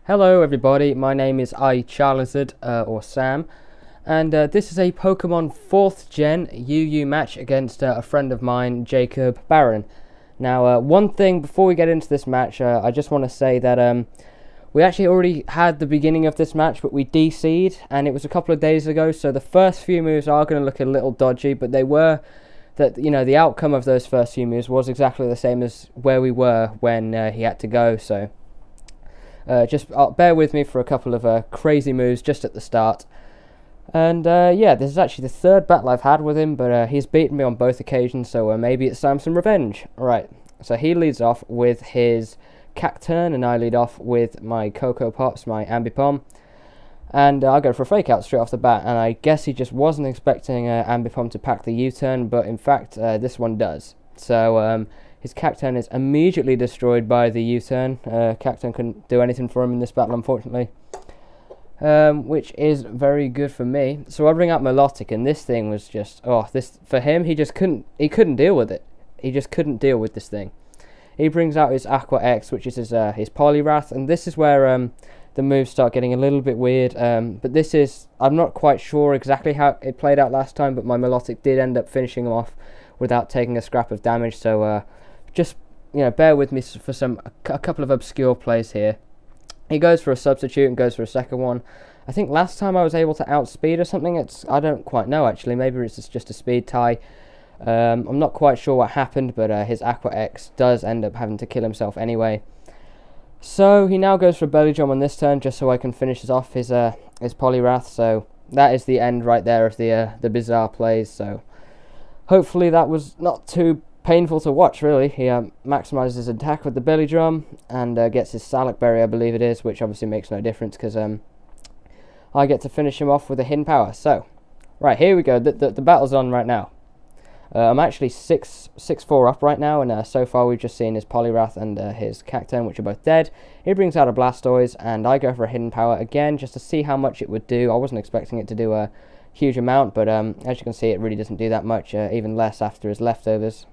Hello everybody, my name is iCharlizard, or Sam, and this is a Pokemon 4th Gen Iyokuu match against a friend of mine, JacoblBarron. Now, one thing before we get into this match, I just want to say that we actually already had the beginning of this match, but we DC'd, and it was a couple of days ago, so the first few moves are going to look a little dodgy, but they were, the outcome of those first few moves was exactly the same as where we were when he had to go, so just bear with me for a couple of crazy moves just at the start. And yeah, this is actually the third battle I've had with him, but he's beaten me on both occasions, so maybe it's time for some revenge. Alright, so he leads off with his Cacturn, and I lead off with my Cocoa Pops, my Ambipom. And I go for a fake out straight off the bat, and I guess he just wasn't expecting Ambipom to pack the U-turn, but in fact this one does. So his Cacturn is immediately destroyed by the U-turn. Cacturn couldn't do anything for him in this battle, unfortunately. Which is very good for me. So I bring out Milotic, and this thing was just, this for him, he couldn't deal with it. He just couldn't deal with this thing. He brings out his Aqua X, which is his Poliwrath, and this is where the moves start getting a little bit weird. But this is, I'm not quite sure exactly how it played out last time, but my Milotic did end up finishing him off without taking a scrap of damage. So just bear with me for a couple of obscure plays here. He goes for a substitute and goes for a second one. I think last time I was able to outspeed or something. I don't quite know actually. Maybe it's just a speed tie. I'm not quite sure what happened, but his Aqua X does end up having to kill himself anyway. So he now goes for a Belly Drum on this turn, just so I can finish off his Poliwrath. So that is the end right there of the bizarre plays. So hopefully that was not too painful to watch, really. He maximizes his attack with the Belly Drum and gets his Salac Berry, I believe it is, which obviously makes no difference because I get to finish him off with a Hidden Power. So, right, here we go. The battle's on right now. I'm actually 6-4 up right now, and so far we've just seen his Poliwrath and his Cacturn, which are both dead. He brings out a Blastoise, and I go for a Hidden Power again just to see how much it would do. I wasn't expecting it to do a huge amount, but as you can see, it really doesn't do that much, even less after his leftovers.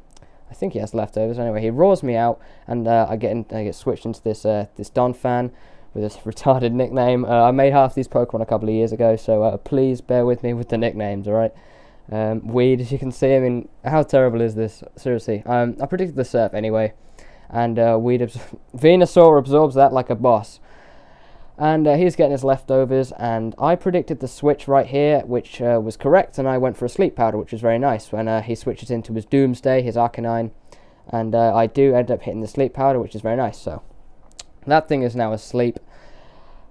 I think he has leftovers. Anyway, he roars me out, and I get switched into this Donphan with this retarded nickname. I made half these Pokemon a couple of years ago, so please bear with me with the nicknames, alright? Weed, as you can see. I mean, how terrible is this? Seriously. I predicted the Surf anyway, and Venusaur absorbs that like a boss. And he's getting his leftovers, and I predicted the switch right here, which was correct, and I went for a Sleep Powder, which was very nice, when he switches into his Doomsday, his Arcanine, and I do end up hitting the Sleep Powder, which is very nice. So that thing is now asleep.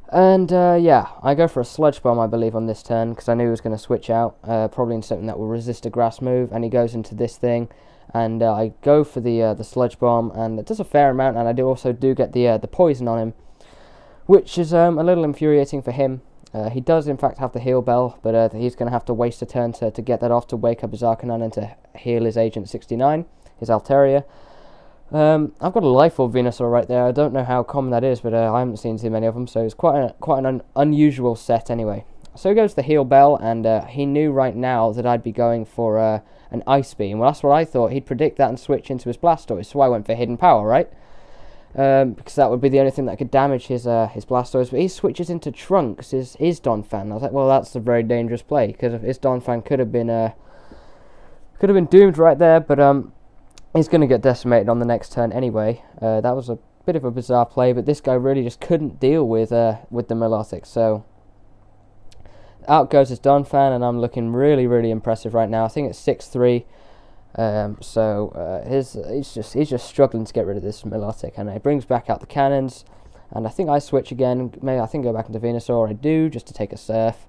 And yeah, I go for a Sludge Bomb, I believe, on this turn, because I knew he was going to switch out, probably in something that will resist a grass move, and he goes into this thing, and I go for the Sludge Bomb, and it does a fair amount, and I also do get the poison on him, which is a little infuriating for him. He does in fact have the Heal Bell, but he's going to have to waste a turn to get that off, to wake up his Arcanine and to heal his Agent 69, his Altaria. I've got a Life Orb Venusaur right there. I don't know how common that is, but I haven't seen too many of them, so it's quite an unusual set anyway. So he goes the Heal Bell, and he knew right now that I'd be going for an Ice Beam. Well, that's what I thought. He'd predict that and switch into his Blastoise, so I went for Hidden Power, right? Because that would be the only thing that could damage his Blastoise, but he switches into Trunks, his Donphan. I was like, well, that's a very dangerous play, because his Donphan could have been doomed right there, but he's going to get decimated on the next turn anyway. That was a bit of a bizarre play, but this guy really just couldn't deal with the Milotic, so out goes his Donphan, and I'm looking really, really impressive right now. I think it's 6-3. He's just struggling to get rid of this Milotic, and it brings back out the cannons, and I think I switch again. Maybe I think go back into Venusaur. I do, just to take a Surf.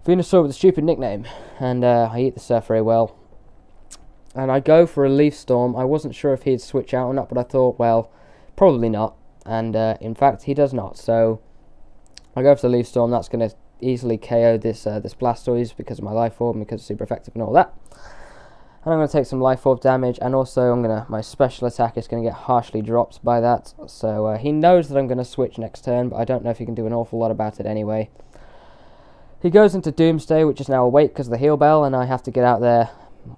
Venusaur with a stupid nickname, and I eat the Surf very well. And I go for a Leaf Storm. I wasn't sure if he'd switch out or not, but I thought, well, probably not, and in fact he does not. So I go for the Leaf Storm. That's going to easily KO this Blastoise because of my Life Orb and because it's super effective and all that. And I'm going to take some Life Orb damage, and also my special attack is going to get harshly dropped by that. So he knows that I'm going to switch next turn, but I don't know if he can do an awful lot about it anyway. He goes into Doomsday, which is now awake because of the Heal Bell, and I have to get out there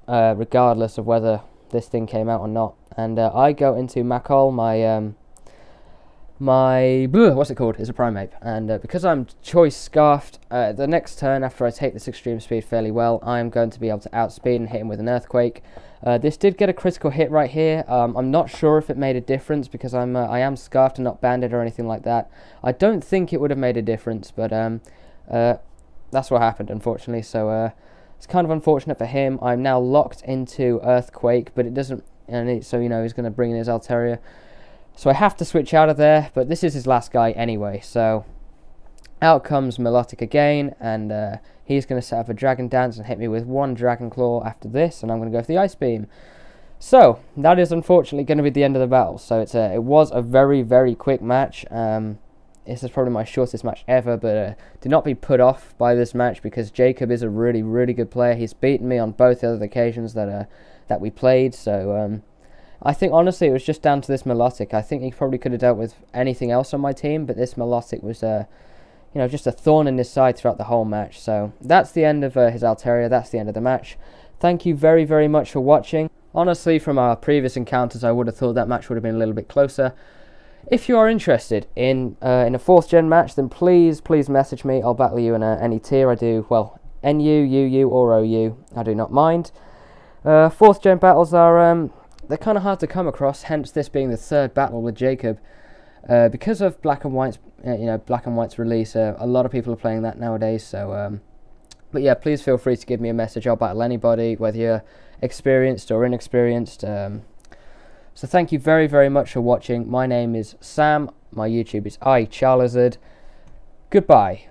regardless of whether this thing came out or not. And I go into Macol, my what's it called? It's a Primeape, and because I'm choice scarfed, the next turn after I take this extreme speed fairly well, I'm going to be able to outspeed and hit him with an earthquake. This did get a critical hit right here. I'm not sure if it made a difference because I am scarfed and not banded or anything like that. I don't think it would have made a difference, but that's what happened, unfortunately. So it's kind of unfortunate for him. I'm now locked into earthquake, but it doesn't. So he's going to bring in his Altaria. So I have to switch out of there, but this is his last guy anyway. So out comes Milotic again, and he's going to set up a Dragon Dance and hit me with one Dragon Claw after this, and I'm going to go for the Ice Beam. So that is unfortunately going to be the end of the battle. So it was a very, very quick match. This is probably my shortest match ever, but do not be put off by this match because Jacob is a really, really good player. He's beaten me on both the other occasions that we played, so I think honestly it was just down to this Milotic. I think he probably could have dealt with anything else on my team, but this Milotic was just a thorn in his side throughout the whole match. So that's the end of his Altaria. That's the end of the match. Thank you very, very much for watching. Honestly, from our previous encounters, I would have thought that match would have been a little bit closer. If you are interested in a 4th gen match, then please message me. I'll battle you in any tier. I do, well, NU, UU, or OU. I do not mind. 4th gen battles are they're kind of hard to come across, hence this being the 3rd battle with Jacob. Because of Black and White's release, a lot of people are playing that nowadays. So, but yeah, please feel free to give me a message. I'll battle anybody, whether you're experienced or inexperienced. So thank you very, very much for watching. My name is Sam. My YouTube is iCharlizard. Goodbye.